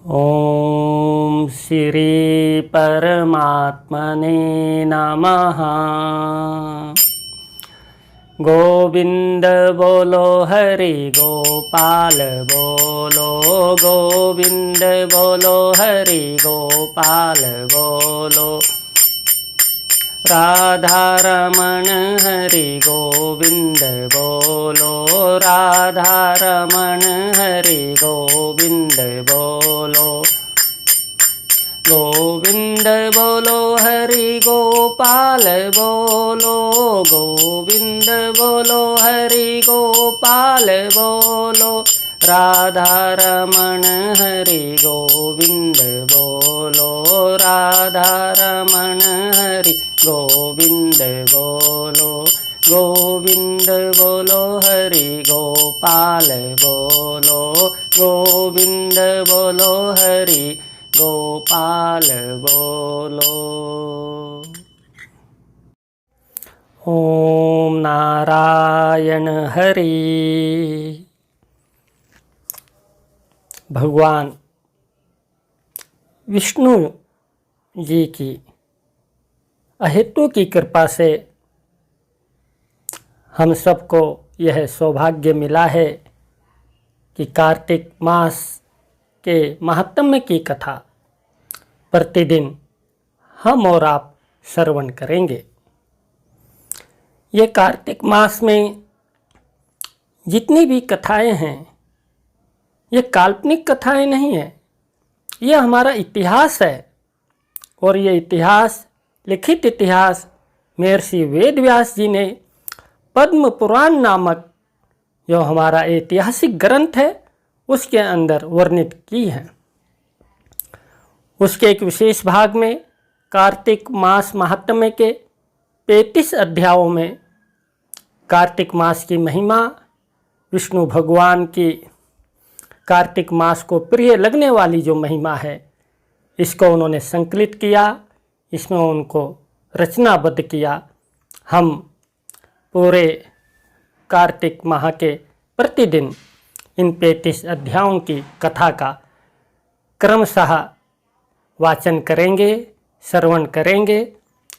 ओम श्री परमात्मने नमः। गोविंद बोलो हरि गोपाल बोलो, गोविंद बोलो हरि गोपाल बोलो। राधा रमण हरि गोविंद बोलो, राधा रमण हरि गोविंद बोलो। गोविंद बोलो हरि गोपाल बोलो, गोविंद बोलो हरि गोपाल बोलो। राधा रमण हरि गोविंद बोलो, राधा रमण हरि गोविंद बोलो। गोविंद बोलो हरि गोपाल बोलो, गोविंद बोलो हरि गोपाल बोलो। ओम नारायण हरि। भगवान विष्णु जी की अहेतु की कृपा से हम सबको यह सौभाग्य मिला है कि कार्तिक मास के महात्म्य की कथा प्रतिदिन हम और आप श्रवण करेंगे। ये कार्तिक मास में जितनी भी कथाएं हैं, ये काल्पनिक कथाएं नहीं है, ये हमारा इतिहास है। और ये इतिहास, लिखित इतिहास महर्षि वेद व्यास जी ने पद्म पुराण नामक जो हमारा ऐतिहासिक ग्रंथ है उसके अंदर वर्णित की है। उसके एक विशेष भाग में कार्तिक मास महात्म्य के 35 अध्यायों में कार्तिक मास की महिमा, विष्णु भगवान की कार्तिक मास को प्रिय लगने वाली जो महिमा है, इसको उन्होंने संकलित किया, इसमें उनको रचनाबद्ध किया। हम पूरे कार्तिक माह के प्रतिदिन इन 35 अध्यायों की कथा का क्रमशः वाचन करेंगे, श्रवण करेंगे।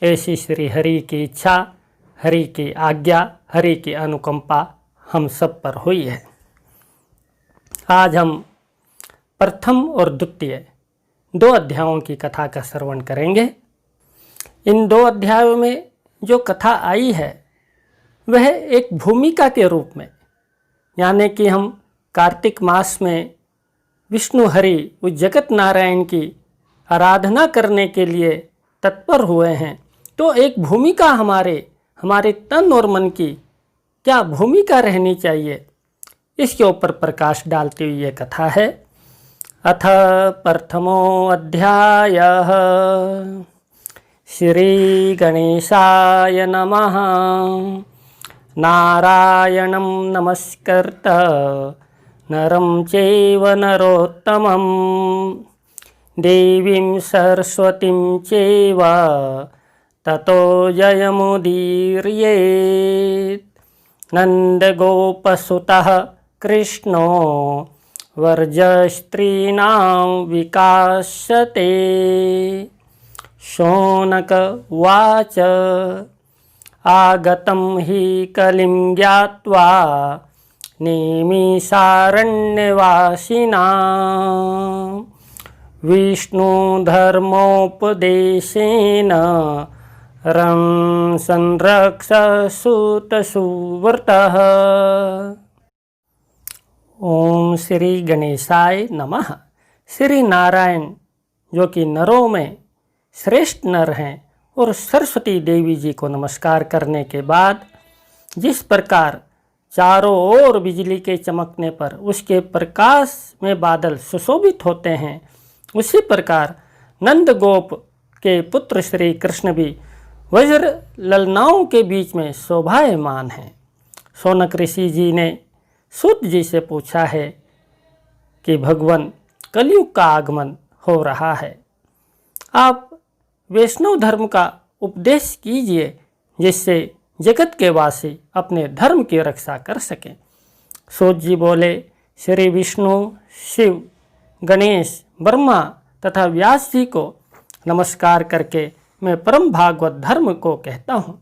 ऐसी श्री हरि की इच्छा, हरि की आज्ञा, हरि की अनुकंपा हम सब पर हुई है। आज हम प्रथम और द्वितीय 2 अध्यायों की कथा का श्रवण करेंगे। इन 2 अध्यायों में जो कथा आई है वह एक भूमिका के रूप में, यानी कि हम कार्तिक मास में विष्णु हरि उस जगत नारायण की आराधना करने के लिए तत्पर हुए हैं, तो एक भूमिका हमारे तन और मन की क्या भूमिका रहनी चाहिए, इसके ऊपर प्रकाश डालती हुई ये कथा है। अथ प्रथमो अध्यायः। श्री गणेशाय नमः। नारायणं नमस्कृत्य नरं चैव नरोत्तमं देवीं सरस्वतीं चैव ततो जयमुदीरयेत्। नन्दगोपसुतः कृष्णो वर्जस्त्रीणां विकासते। शौनक उवाच आगतं हि कलिं ज्ञात्वा नेमिषारण्यवासिनां विष्णुधर्मोपदेशेन रं संरक्ष सुतसुव्रतः। ओम श्री गणेशाय नमः। श्री नारायण जो कि नरों में श्रेष्ठ नर हैं और सरस्वती देवी जी को नमस्कार करने के बाद जिस प्रकार चारों ओर बिजली के चमकने पर उसके प्रकाश में बादल सुशोभित होते हैं, उसी प्रकार नंद गोप के पुत्र श्री कृष्ण भी वज्र ललनाओं के बीच में शोभायमान हैं। शौनक ऋषि जी ने सूत जी से पूछा है कि भगवान कलयुग का आगमन हो रहा है, आप वैष्णव धर्म का उपदेश कीजिए जिससे जगत के वासी अपने धर्म की रक्षा कर सकें। सूत जी बोले, श्री विष्णु, शिव, गणेश, ब्रह्मा तथा व्यास जी को नमस्कार करके मैं परम भागवत धर्म को कहता हूँ।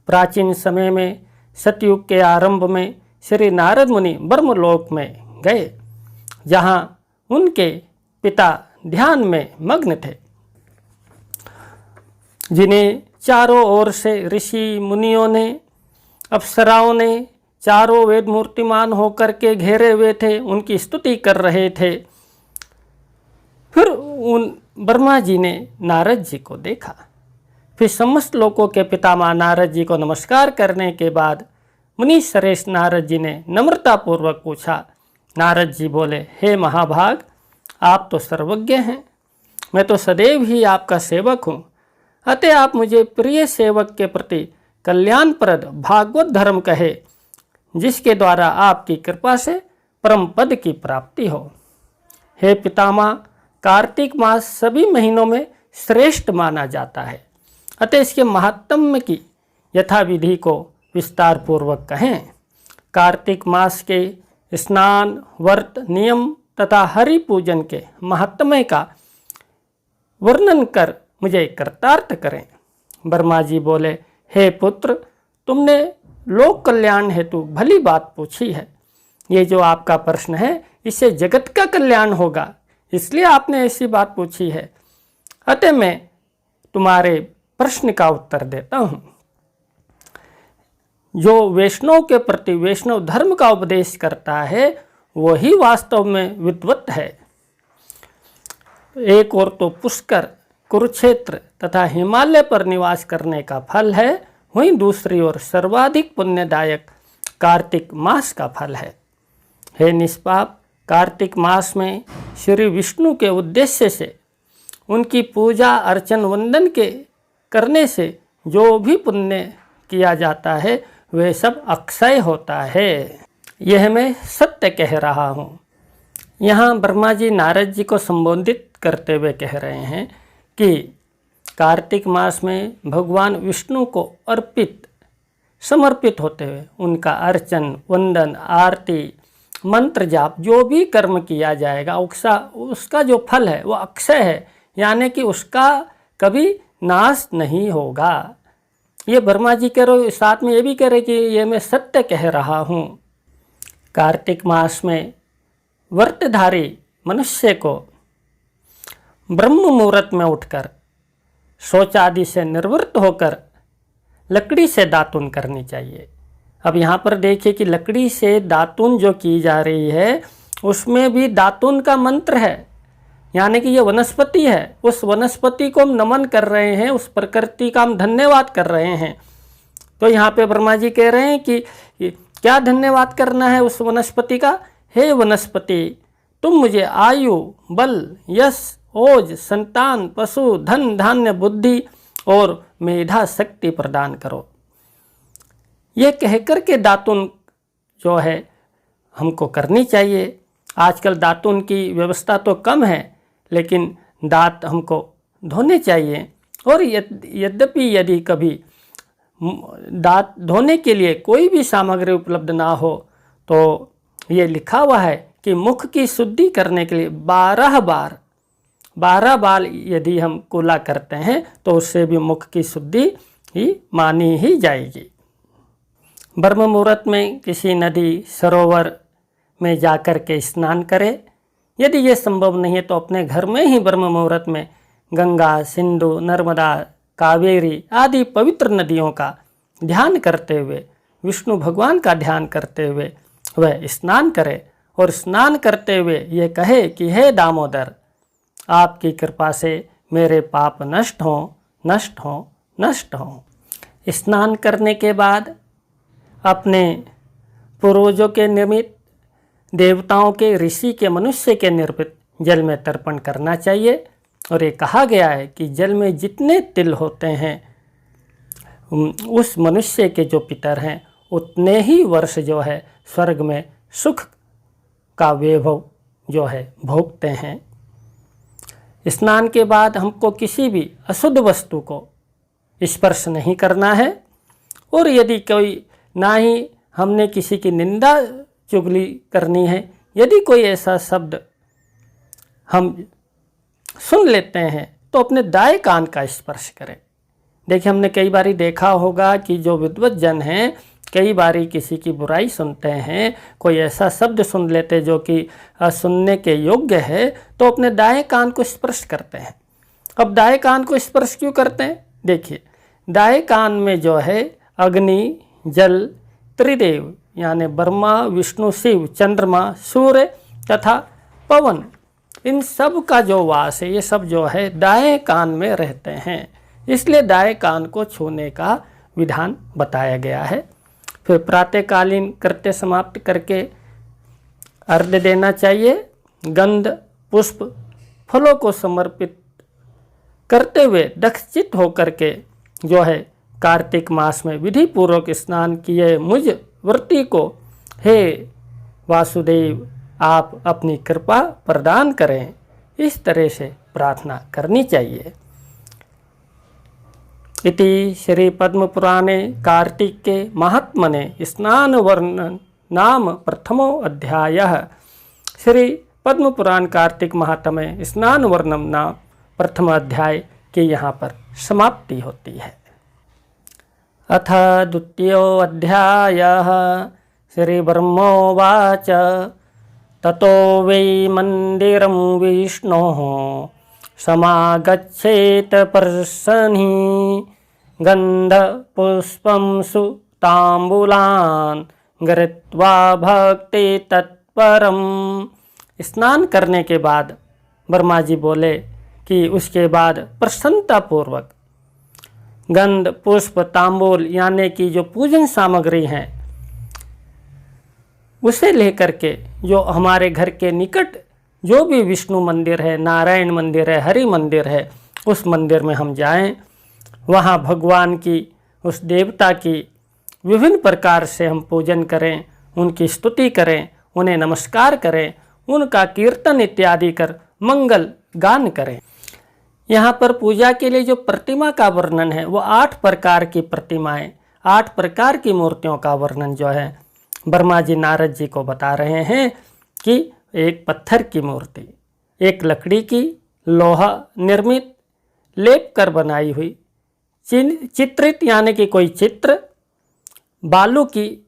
प्राचीन समय में सतयुग के आरंभ में श्री नारद मुनि ब्रह्मलोक में गए, जहाँ उनके पिता ध्यान में मग्न थे, जिन्हें चारों ओर से ऋषि मुनियों ने, अप्सराओं ने चारों वेद मूर्तिमान होकर के घेरे हुए थे, उनकी स्तुति कर रहे थे। फिर उन ब्रह्मा जी ने नारद जी को देखा। फिर समस्त लोकों के पितामह नारद जी को नमस्कार करने के बाद मुनि श्रेष्ठ नारद जी ने नम्रतापूर्वक पूछा। नारद जी बोले, हे महाभाग, आप तो सर्वज्ञ हैं, मैं तो सदैव ही आपका सेवक हूँ, अतः आप मुझे प्रिय सेवक के प्रति कल्याणप्रद भागवत धर्म कहे, जिसके द्वारा आपकी कृपा से परम पद की प्राप्ति हो। हे पितामह, कार्तिक मास सभी महीनों में श्रेष्ठ माना जाता है, अतः इसके महात्म्य की यथाविधि को विस्तार पूर्वक कहें। कार्तिक मास के स्नान, व्रत, नियम तथा हरि पूजन के महात्म्य का वर्णन कर मुझे कृतार्थ करें। ब्रह्मा जी बोले, हे पुत्र, तुमने लोक कल्याण हेतु भली बात पूछी है। ये जो आपका प्रश्न है, इससे जगत का कल्याण होगा, इसलिए आपने ऐसी बात पूछी है। अतः मैं तुम्हारे प्रश्न का उत्तर देता हूँ। जो वैष्णव के प्रति वैष्णव धर्म का उपदेश करता है, वही वास्तव में विद्वत है। एक ओर तो पुष्कर, कुरुक्षेत्र तथा हिमालय पर निवास करने का फल है, वहीं दूसरी ओर सर्वाधिक पुण्यदायक कार्तिक मास का फल है। हे निष्पाप, कार्तिक मास में श्री विष्णु के उद्देश्य से, उनकी पूजा अर्चन वंदन के करने से जो भी पुण्य किया जाता है, वह सब अक्षय होता है। यह मैं सत्य कह रहा हूँ। यहाँ ब्रह्मा जी नारद जी को संबोधित करते हुए कह रहे हैं कि कार्तिक मास में भगवान विष्णु को समर्पित होते हुए उनका अर्चन, वंदन, आरती, मंत्र जाप, जो भी कर्म किया जाएगा, उसका जो फल है वो अक्षय है, यानी कि उसका कभी नाश नहीं होगा। ये ब्रह्मा जी कह रहे, साथ में ये भी कह रहे कि ये मैं सत्य कह रहा हूँ। कार्तिक मास में व्रतधारी मनुष्य को ब्रह्म मुहूर्त में उठकर शौच आदि से निवृत्त होकर लकड़ी से दातुन करनी चाहिए। अब यहाँ पर देखिए कि लकड़ी से दातुन जो की जा रही है, उसमें भी दातुन का मंत्र है, यानी कि ये वनस्पति है। उस वनस्पति को हम नमन कर रहे हैं, उस प्रकृति का हम धन्यवाद कर रहे हैं। तो यहाँ पे ब्रह्मा जी कह रहे हैं कि क्या धन्यवाद करना है उस वनस्पति का। हे वनस्पति, तुम मुझे आयु, बल, यश, ओज, संतान, पशु, धन, धान्य, बुद्धि और मेधा शक्ति प्रदान करो। ये कहकर के दातुन जो है हमको करनी चाहिए। आजकल दातुन की व्यवस्था तो कम है, लेकिन दांत हमको धोने चाहिए। और यद्यपि यदि कभी दांत धोने के लिए कोई भी सामग्री उपलब्ध ना हो, तो ये लिखा हुआ है कि मुख की शुद्धि करने के लिए 12 बार यदि हम कुला करते हैं, तो उससे भी मुख की शुद्धि ही मानी ही जाएगी। ब्रह्म मुहूर्त में किसी नदी, सरोवर में जाकर के स्नान करें। यदि ये संभव नहीं है तो अपने घर में ही ब्रह्म मुहूर्त में गंगा, सिंधु, नर्मदा, कावेरी आदि पवित्र नदियों का ध्यान करते हुए, विष्णु भगवान का ध्यान करते हुए वह स्नान करे और स्नान करते हुए ये कहे कि हे दामोदर, आपकी कृपा से मेरे पाप नष्ट हों, नष्ट हों, नष्ट हों। स्नान करने के बाद अपने पूर्वजों के निर्मित, देवताओं के, ऋषि के, मनुष्य के निर्मित जल में तर्पण करना चाहिए। और ये कहा गया है कि जल में जितने तिल होते हैं, उस मनुष्य के जो पितर हैं, उतने ही वर्ष जो है स्वर्ग में सुख का वैभव जो है भोगते हैं। स्नान के बाद हमको किसी भी अशुद्ध वस्तु को स्पर्श नहीं करना है। और यदि कोई, ना ही हमने किसी की निंदा चुगली करनी है। यदि कोई ऐसा शब्द हम सुन लेते हैं तो अपने दाएं कान का स्पर्श करें। देखिए, हमने कई बारी देखा होगा कि जो विद्वत जन हैं कई बारी किसी की बुराई सुनते हैं, कोई ऐसा शब्द सुन लेते जो कि सुनने के योग्य है, तो अपने दाएं कान को स्पर्श करते हैं। अब दाएं कान को स्पर्श क्यों करते हैं? देखिए, दाएं कान में जो है अग्नि, जल, त्रिदेव यानी ब्रह्मा, विष्णु, शिव, चंद्रमा, सूर्य तथा पवन, इन सब का जो वास है, ये सब जो है दाएं कान में रहते हैं। इसलिए दाएं कान को छूने का विधान बताया गया है। फिर प्रातःकालीन कृत्य समाप्त करके अर्घ्य देना चाहिए। गंध, पुष्प, फलों को समर्पित करते हुए दक्षचित होकर के जो है कार्तिक मास में विधि पूर्वक स्नान किए मुझ व्रती को हे वासुदेव आप अपनी कृपा प्रदान करें, इस तरह से प्रार्थना करनी चाहिए। इति श्री पद्म पुराणे कार्तिके महात्मने स्नान वर्णन नाम प्रथमो अध्यायः। श्री पद्म पुराण कार्तिक महात्म्य स्नान वर्णन नाम प्रथम अध्याय की यहाँ पर समाप्ति होती है। अथ द्वितीयो अध्यायः। श्री ब्रह्मोवाच ततो वै मंदिरं विष्णोः समागच्छेत पर्षणि गन्धपुष्पं सुताम्बूलान् गृहीत्वा भक्ति तत्परम। स्नान करने के बाद ब्रह्मा जी बोले कि उसके बाद प्रसन्नता पूर्वक गंध, पुष्प, तांबूल यानी कि जो पूजन सामग्री हैं उसे लेकर के जो हमारे घर के निकट जो भी विष्णु मंदिर है, नारायण मंदिर है, हरि मंदिर है, उस मंदिर में हम जाएं। वहाँ भगवान की, उस देवता की विभिन्न प्रकार से हम पूजन करें, उनकी स्तुति करें, उन्हें नमस्कार करें, उनका कीर्तन इत्यादि कर मंगल गान करें। यहाँ पर पूजा के लिए जो प्रतिमा का वर्णन है वो 8 प्रकार की प्रतिमाएं, 8 प्रकार की मूर्तियों का वर्णन जो है ब्रह्मा जी नारद जी को बता रहे हैं कि एक पत्थर की मूर्ति, एक लकड़ी की, लोहा निर्मित, लेप कर बनाई हुई, चित्रित यानी कि कोई चित्र, बालू की,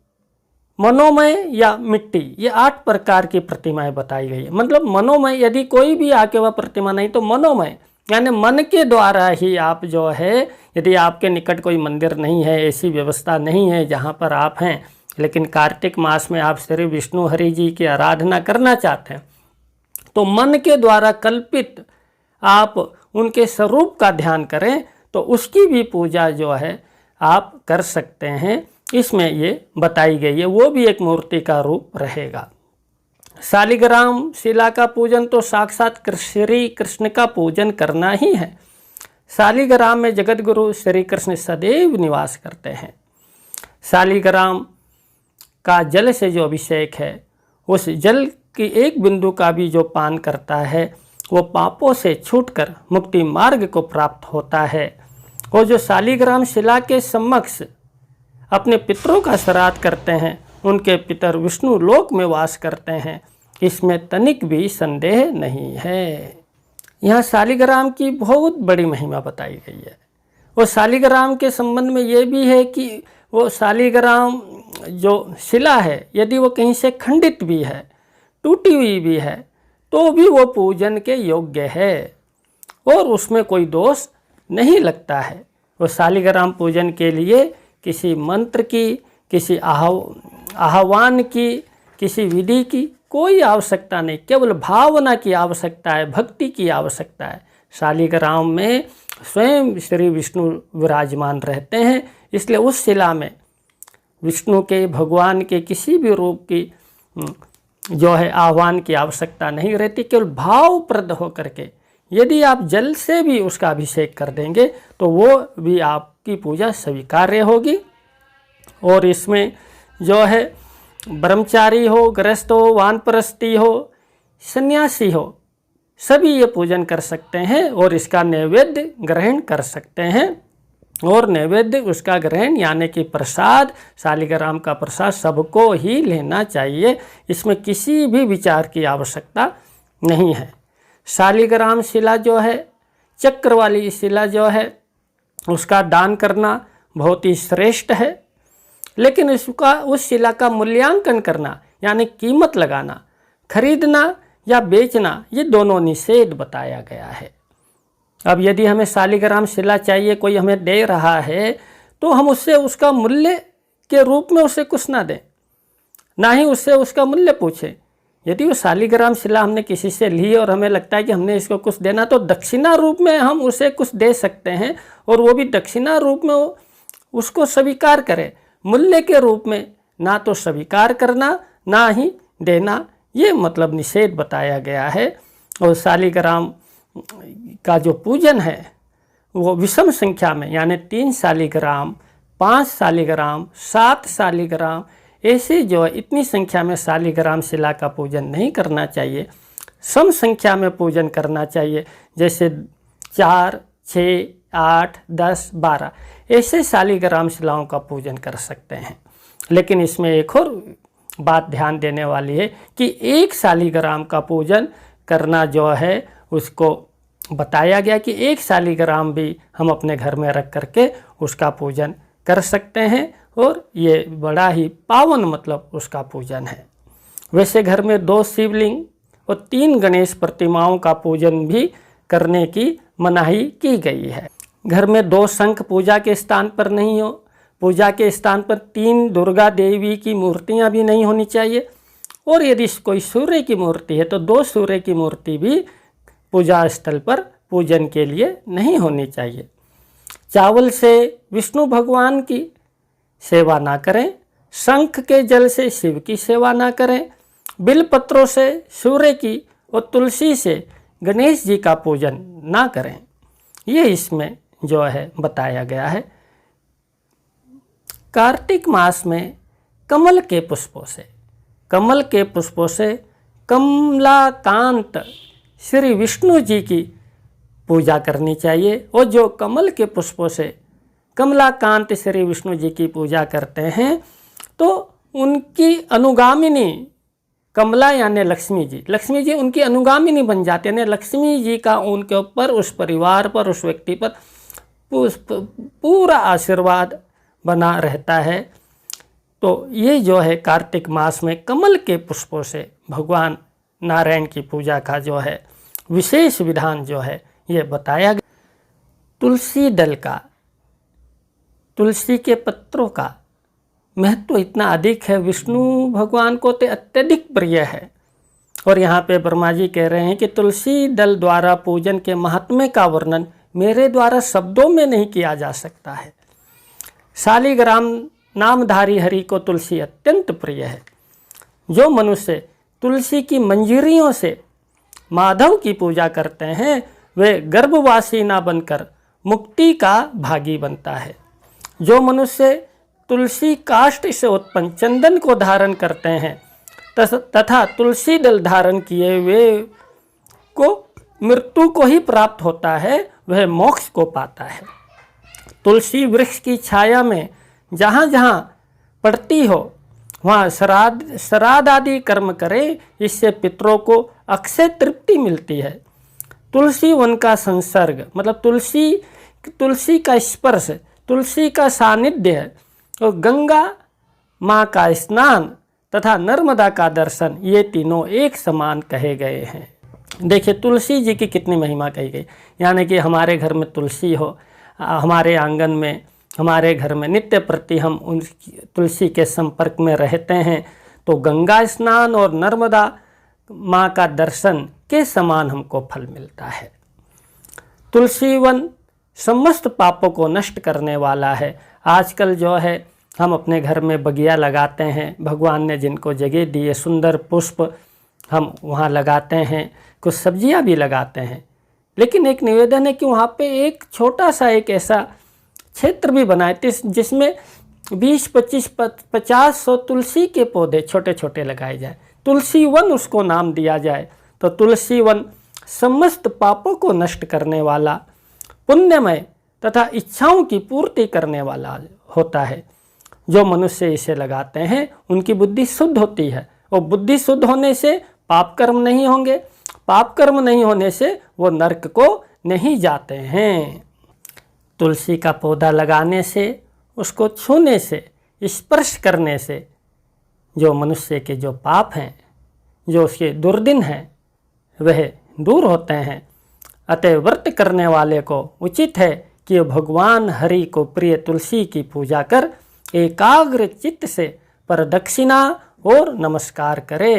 मनोमय या मिट्टी, ये 8 प्रकार की प्रतिमाएं बताई गई है। मतलब मनोमय, यदि कोई भी आके वह प्रतिमा नहीं तो मनोमय यानी मन के द्वारा ही आप जो है, यदि आपके निकट कोई मंदिर नहीं है, ऐसी व्यवस्था नहीं है जहाँ पर आप हैं, लेकिन कार्तिक मास में आप श्री विष्णु हरि जी की आराधना करना चाहते हैं, तो मन के द्वारा कल्पित आप उनके स्वरूप का ध्यान करें तो उसकी भी पूजा जो है आप कर सकते हैं। इसमें ये बताई गई है, वो भी एक मूर्ति का रूप रहेगा। शालिग्राम शिला का पूजन तो साक्षात श्री कृष्ण का पूजन करना ही है। शालिग्राम में जगत गुरु श्री कृष्ण सदैव निवास करते हैं। शालिग्राम का जल से जो अभिषेक है, उस जल की एक बिंदु का भी जो पान करता है वो पापों से छूटकर मुक्ति मार्ग को प्राप्त होता है। और जो शालिग्राम शिला के समक्ष अपने पितरों का श्राद्ध करते हैं, उनके पितर विष्णु लोक में वास करते हैं, इसमें तनिक भी संदेह नहीं है। यहाँ शालिग्राम की बहुत बड़ी महिमा बताई गई है। और शालिग्राम के संबंध में ये भी है कि वो शालिग्राम जो शिला है, यदि वो कहीं से खंडित भी है, टूटी हुई भी है, तो भी वो पूजन के योग्य है और उसमें कोई दोष नहीं लगता है। वो शालिग्राम पूजन के लिए किसी मंत्र की, किसी आह्वान की, किसी विधि की कोई आवश्यकता नहीं, केवल भावना की आवश्यकता है, भक्ति की आवश्यकता है। शालिग्राम में स्वयं श्री विष्णु विराजमान रहते हैं, इसलिए उस शिला में विष्णु के, भगवान के किसी भी रूप की जो है आह्वान की आवश्यकता नहीं रहती। केवल भावप्रद होकर के यदि आप जल से भी उसका अभिषेक कर देंगे तो वो भी आपकी पूजा स्वीकार्य होगी। और इसमें जो है ब्रह्मचारी हो, गृहस्थ हो, वानप्रस्थी हो, सन्यासी हो, सभी ये पूजन कर सकते हैं और इसका नैवेद्य ग्रहण कर सकते हैं। और नैवेद्य उसका ग्रहण यानी कि प्रसाद, शालिग्राम का प्रसाद सबको ही लेना चाहिए, इसमें किसी भी विचार की आवश्यकता नहीं है। शालिग्राम शिला जो है, चक्र वाली शिला जो है, उसका दान करना बहुत ही श्रेष्ठ है। लेकिन उस शिला का मूल्यांकन करना यानी कीमत लगाना, खरीदना या बेचना, ये दोनों निषेध बताया गया है। अब यदि हमें शालिग्राम शिला चाहिए, कोई हमें दे रहा है, तो हम उससे उसका मूल्य के रूप में उसे कुछ ना दें, ना ही उससे उसका मूल्य पूछें। यदि वो शालिग्राम शिला हमने किसी से ली और हमें लगता है कि हमने इसको कुछ देना, तो दक्षिणा रूप में हम उसे कुछ दे सकते हैं, और वो भी दक्षिणा रूप में उसको स्वीकार करें। मूल्य के रूप में ना तो स्वीकार करना, ना ही देना, ये मतलब निषेध बताया गया है। और शालिग्राम का जो पूजन है वो विषम संख्या में, यानी 3 शालिग्राम, 5 शालिग्राम, 7 शालिग्राम, ऐसे जो है इतनी संख्या में शालिग्राम शिला का पूजन नहीं करना चाहिए। सम संख्या में पूजन करना चाहिए, जैसे 4, 6, 8, 10, 12 ऐसे शालिग्राम शिलाओं का पूजन कर सकते हैं। लेकिन इसमें एक और बात ध्यान देने वाली है कि 1 शालिग्राम का पूजन करना जो है उसको बताया गया कि 1 शालिग्राम भी हम अपने घर में रख करके उसका पूजन कर सकते हैं, और ये बड़ा ही पावन मतलब उसका पूजन है। वैसे घर में 2 शिवलिंग और 3 गणेश प्रतिमाओं का पूजन भी करने की मनाही की गई है। घर में 2 शंख पूजा के स्थान पर नहीं हो, पूजा के स्थान पर 3 दुर्गा देवी की मूर्तियां भी नहीं होनी चाहिए, और यदि कोई सूर्य की मूर्ति है तो 2 सूर्य की मूर्ति भी पूजा स्थल पर पूजन के लिए नहीं होनी चाहिए। चावल से विष्णु भगवान की सेवा ना करें, शंख के जल से शिव की सेवा ना करें, बिलपत्रों से सूर्य की और तुलसी से गणेश जी का पूजन ना करें। ये इसमें जो है बताया गया है। कार्तिक मास में कमल के पुष्पों से कमलाकांत श्री विष्णु जी की पूजा करनी चाहिए। और जो कमल के पुष्पों से कमलाकांत श्री विष्णु जी की पूजा करते हैं, तो उनकी अनुगामिनी कमला यानी लक्ष्मी जी उनकी अनुगामिनी बन जाते हैं। लक्ष्मी जी का उनके ऊपर, उस परिवार पर, उस व्यक्ति पर पूरा आशीर्वाद बना रहता है। तो ये जो है कार्तिक मास में कमल के पुष्पों से भगवान नारायण की पूजा का जो है विशेष विधान जो है ये बताया गया। तुलसी दल का, तुलसी के पत्रों का महत्व इतना अधिक है, विष्णु भगवान को तो अत्यधिक प्रिय है। और यहाँ पे ब्रह्मा जी कह रहे हैं कि तुलसी दल द्वारा पूजन के महात्म्य का वर्णन मेरे द्वारा शब्दों में नहीं किया जा सकता है। शालिग्राम नामधारी हरि को तुलसी अत्यंत प्रिय है। जो मनुष्य तुलसी की मंजरियों से माधव की पूजा करते हैं, वे गर्भवासी ना बनकर मुक्ति का भागी बनता है। जो मनुष्य तुलसी काष्ठ से उत्पन्न चंदन को धारण करते हैं तथा तुलसी दल धारण किए हुए को मृत्यु को ही प्राप्त होता है, वह मोक्ष को पाता है। तुलसी वृक्ष की छाया में जहाँ जहाँ पड़ती हो वहाँ श्राद्ध आदि कर्म करें, इससे पितरों को अक्षय तृप्ति मिलती है। तुलसी वन का संसर्ग मतलब तुलसी का स्पर्श, तुलसी का सानिध्य और गंगा माँ का स्नान तथा नर्मदा का दर्शन, ये तीनों एक समान कहे गए हैं। देखिए तुलसी जी की कितनी महिमा कही गई। यानी कि हमारे घर में तुलसी हो, हमारे आंगन में, हमारे घर में नित्य प्रति हम उन तुलसी के संपर्क में रहते हैं, तो गंगा स्नान और नर्मदा माँ का दर्शन के समान हमको फल मिलता है। तुलसी वन समस्त पापों को नष्ट करने वाला है। आजकल जो है हम अपने घर में बगिया लगाते हैं, भगवान ने जिनको जगह दी है, सुंदर पुष्प हम वहाँ लगाते हैं, कुछ सब्जियाँ भी लगाते हैं। लेकिन एक निवेदन है कि वहाँ पे एक छोटा सा एक ऐसा क्षेत्र भी बनाए जिसमें 20, 25, 50, 100 तुलसी के पौधे छोटे छोटे लगाए जाए, तुलसी वन उसको नाम दिया जाए। तो तुलसी वन समस्त पापों को नष्ट करने वाला, पुण्यमय तथा इच्छाओं की पूर्ति करने वाला होता है। जो मनुष्य इसे लगाते हैं उनकी बुद्धि शुद्ध होती है, और बुद्धि शुद्ध होने से पाप कर्म नहीं होंगे। पाप कर्म नहीं होने से वो नरक को नहीं जाते हैं। तुलसी का पौधा लगाने से, उसको छूने से, स्पर्श करने से जो मनुष्य के जो पाप हैं, जो उसके दुर्दिन हैं, वह दूर होते हैं। अतः व्रत करने वाले को उचित है कि भगवान हरि को प्रिय तुलसी की पूजा कर एकाग्र चित्त से प्रदक्षिणा और नमस्कार करे।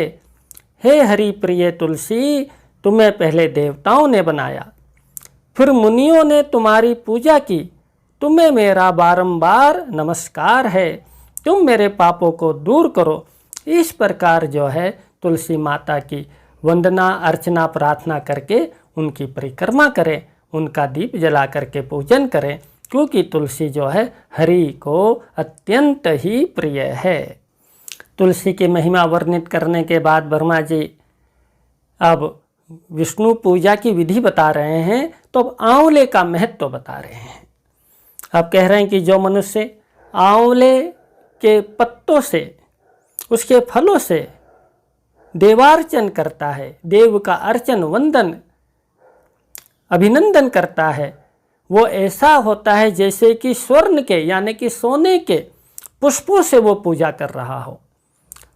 हे हरि प्रिय तुलसी, तुम्हें पहले देवताओं ने बनाया, फिर मुनियों ने तुम्हारी पूजा की, तुम्हें मेरा बारंबार नमस्कार है। तुम मेरे पापों को दूर करो। इस प्रकार जो है तुलसी माता की वंदना अर्चना प्रार्थना करके उनकी परिक्रमा करें, उनका दीप जला करके पूजन करें, क्योंकि तुलसी जो है हरि को अत्यंत ही प्रिय है। तुलसी की महिमा वर्णित करने के बाद ब्रह्मा जी अब विष्णु पूजा की विधि बता रहे हैं, तो अब आंवले का महत्व बता रहे हैं। अब कह रहे हैं कि जो मनुष्य आंवले के पत्तों से, उसके फलों से देवार्चन करता है, देव का अर्चन वंदन अभिनंदन करता है, वो ऐसा होता है जैसे कि स्वर्ण के यानी कि सोने के पुष्पों से वो पूजा कर रहा हो।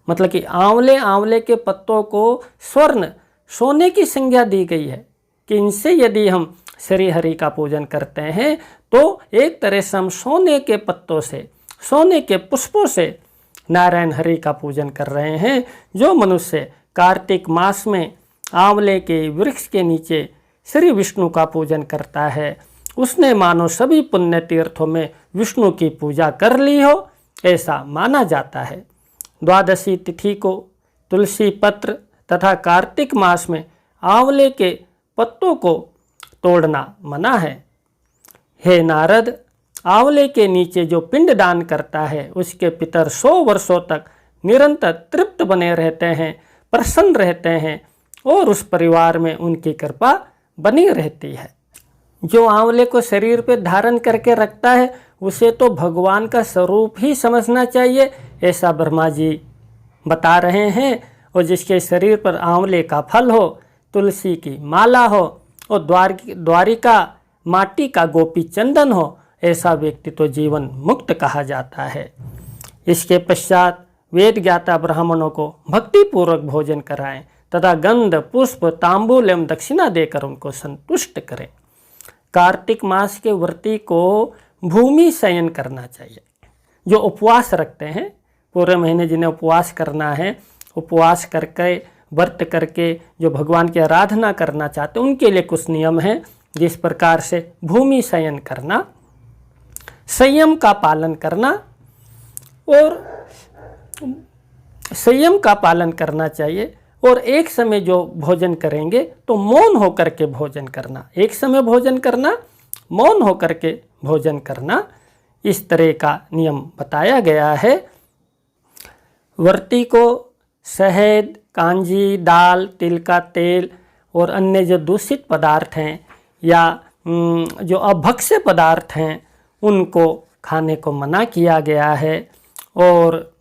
मतलब कि आंवले के पत्तों को स्वर्ण सोने की संज्ञा दी गई है कि इनसे यदि हम श्री हरि का पूजन करते हैं तो एक तरह से हम सोने के पत्तों से, सोने के पुष्पों से नारायण हरि का पूजन कर रहे हैं। जो मनुष्य कार्तिक मास में आंवले के वृक्ष के नीचे श्री विष्णु का पूजन करता है, उसने मानो सभी पुण्य तीर्थों में विष्णु की पूजा कर ली हो, ऐसा माना जाता है। द्वादशी तिथि को तुलसी पत्र तथा कार्तिक मास में आंवले के पत्तों को तोड़ना मना है। हे नारद, आंवले के नीचे जो पिंड दान करता है उसके पितर 100 वर्षों तक निरंतर तृप्त बने रहते हैं, प्रसन्न रहते हैं और उस परिवार में उनकी कृपा बनी रहती है। जो आंवले को शरीर पे धारण करके रखता है उसे तो भगवान का स्वरूप ही समझना चाहिए, ऐसा ब्रह्मा जी बता रहे हैं। और जिसके शरीर पर आंवले का फल हो, तुलसी की माला हो और द्वारिका माटी का गोपी चंदन हो, ऐसा व्यक्ति तो जीवन मुक्त कहा जाता है। इसके पश्चात वेद ज्ञाता ब्राह्मणों को भक्तिपूर्वक भोजन कराएं तथा गंध पुष्प तांबूल एवं दक्षिणा देकर उनको संतुष्ट करें। कार्तिक मास के व्रती को भूमि शयन करना चाहिए। जो उपवास रखते हैं, पूरे महीने जिन्हें उपवास करना है, उपवास करके व्रत करके जो भगवान की आराधना करना चाहते हैं, उनके लिए कुछ नियम हैं। जिस प्रकार से भूमि शयन करना, संयम का पालन करना और संयम का पालन करना चाहिए। और एक समय जो भोजन करेंगे तो मौन होकर के भोजन करना, एक समय भोजन करना, मौन होकर के भोजन करना, इस तरह का नियम बताया गया है। व्रती को शहद, कांजी, दाल, तिल का तेल और अन्य जो दूषित पदार्थ हैं या जो अभक्ष्य पदार्थ हैं उनको खाने को मना किया गया है। और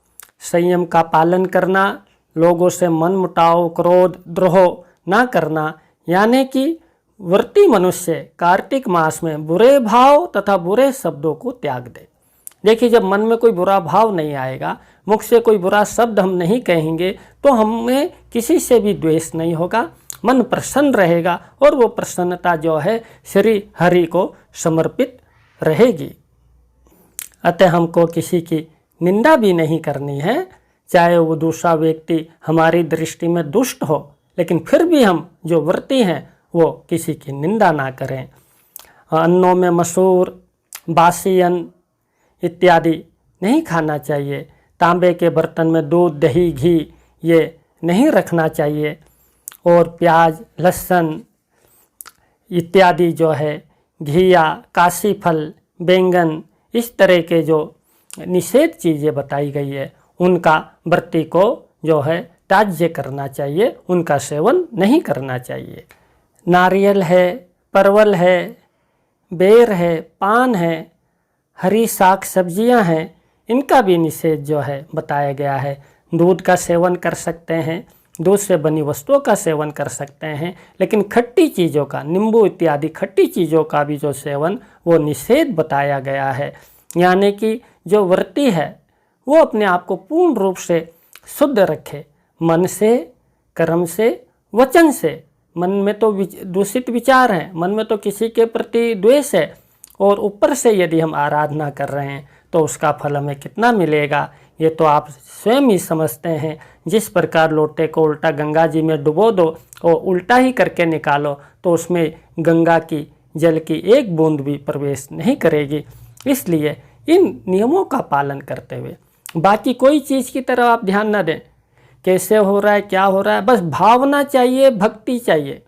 संयम का पालन करना, लोगों से मनमुटाव, क्रोध, द्रोह ना करना, यानी कि व्रती मनुष्य कार्तिक मास में बुरे भाव तथा बुरे शब्दों को त्याग दे। देखिए, जब मन में कोई बुरा भाव नहीं आएगा, मुख से कोई बुरा शब्द हम नहीं कहेंगे, तो हमें किसी से भी द्वेष नहीं होगा, मन प्रसन्न रहेगा और वो प्रसन्नता जो है श्री हरि को समर्पित रहेगी। अतः हमको किसी की निंदा भी नहीं करनी है, चाहे वो दूसरा व्यक्ति हमारी दृष्टि में दुष्ट हो, लेकिन फिर भी हम जो व्रती हैं वो किसी की निंदा ना करें। अन्नों में मसूर, बासी अन्न इत्यादि नहीं खाना चाहिए। तांबे के बर्तन में दूध, दही, घी ये नहीं रखना चाहिए। और प्याज, लहसुन इत्यादि जो है, घिया, काशी फल, बैंगन, इस तरह के जो निषेध चीज़ें बताई गई है उनका व्रती को जो है त्याज्य करना चाहिए, उनका सेवन नहीं करना चाहिए। नारियल है, परवल है, बेर है, पान है, हरी साग सब्जियां हैं, इनका भी निषेध जो है बताया गया है। दूध का सेवन कर सकते हैं, दूध से बनी वस्तुओं का सेवन कर सकते हैं, लेकिन खट्टी चीज़ों का, नींबू इत्यादि खट्टी चीज़ों का भी जो सेवन वो निषेध बताया गया है। यानी कि जो व्रती है वो अपने आप को पूर्ण रूप से शुद्ध रखे, मन से, कर्म से, वचन से। मन में तो दूषित विचार हैं, मन में तो किसी के प्रति द्वेष है, और ऊपर से यदि हम आराधना कर रहे हैं तो उसका फल हमें कितना मिलेगा ये तो आप स्वयं ही समझते हैं। जिस प्रकार लोटे को उल्टा गंगा जी में डुबो दो और उल्टा ही करके निकालो तो उसमें गंगा की जल की एक बूंद भी प्रवेश नहीं करेगी। इसलिए इन नियमों का पालन करते हुए बाकी कोई चीज़ की तरफ आप ध्यान न दें, कैसे हो रहा है, क्या हो रहा है, बस भावना चाहिए, भक्ति चाहिए।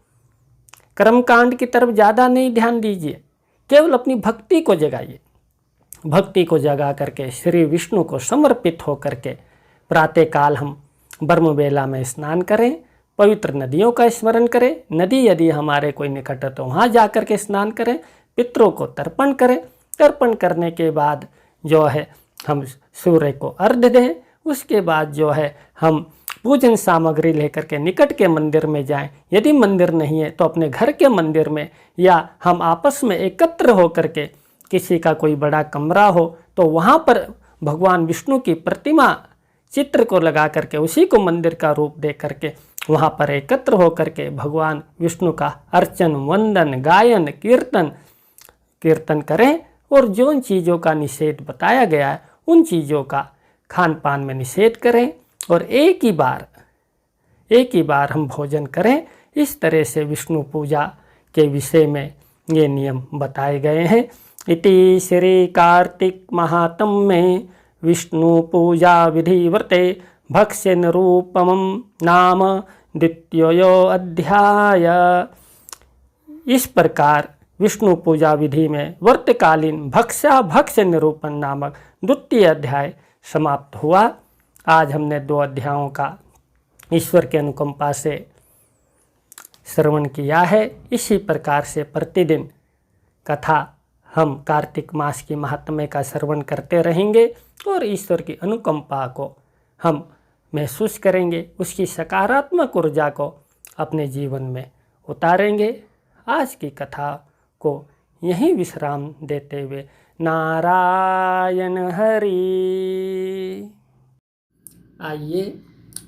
कर्मकांड की तरफ ज़्यादा नहीं ध्यान दीजिए, केवल अपनी भक्ति को जगाइए। भक्ति को जगा करके श्री विष्णु को समर्पित हो करके प्रातःकाल हम ब्रह्म बेला में स्नान करें, पवित्र नदियों का स्मरण करें। नदी यदि हमारे कोई निकट है तो वहाँ जा कर के स्नान करें, पितरों को तर्पण करें। तर्पण करने के बाद जो है हम सूर्य को अर्घ्य दें। उसके बाद जो है हम पूजन सामग्री लेकर के निकट के मंदिर में जाएं। यदि मंदिर नहीं है तो अपने घर के मंदिर में, या हम आपस में एकत्र हो करके किसी का कोई बड़ा कमरा हो तो वहाँ पर भगवान विष्णु की प्रतिमा चित्र को लगा करके उसी को मंदिर का रूप दे करके वहाँ पर एकत्र हो करके भगवान विष्णु का अर्चन, वंदन, गायन, कीर्तन करें। और जो चीज़ों का निषेध बताया गया है उन चीज़ों का खान पान में निषेध करें और एक ही बार हम भोजन करें। इस तरह से विष्णु पूजा के विषय में ये नियम बताए गए हैं। इति श्री कार्तिक महात्म्ये विष्णु पूजा विधि व्रते भक्ष्य निरूपमं नाम द्वितीयो अध्याय। इस प्रकार विष्णु पूजा विधि में व्रतकालीन भक्ष्य निरूपण नामक द्वितीय अध्याय समाप्त हुआ। आज हमने 2 अध्यायों का ईश्वर के अनुकंपा से श्रवण किया है। इसी प्रकार से प्रतिदिन कथा हम कार्तिक मास की महात्म्य का श्रवण करते रहेंगे और ईश्वर की अनुकंपा को हम महसूस करेंगे, उसकी सकारात्मक ऊर्जा को अपने जीवन में उतारेंगे। आज की कथा को यहीं विश्राम देते हुए नारायण हरि। आइए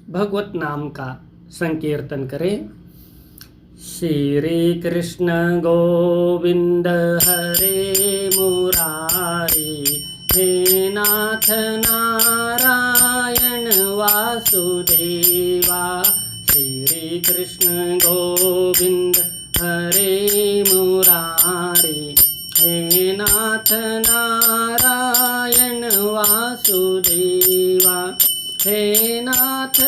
भगवत नाम का संकीर्तन करें। श्री कृष्ण गोविंद हरे मुरारी, हे नाथ नारायण वासुदेवा। श्री कृष्ण गोविंद हरे मुरारी, हे नाथ नारायण वासुदेवा। हे नाथ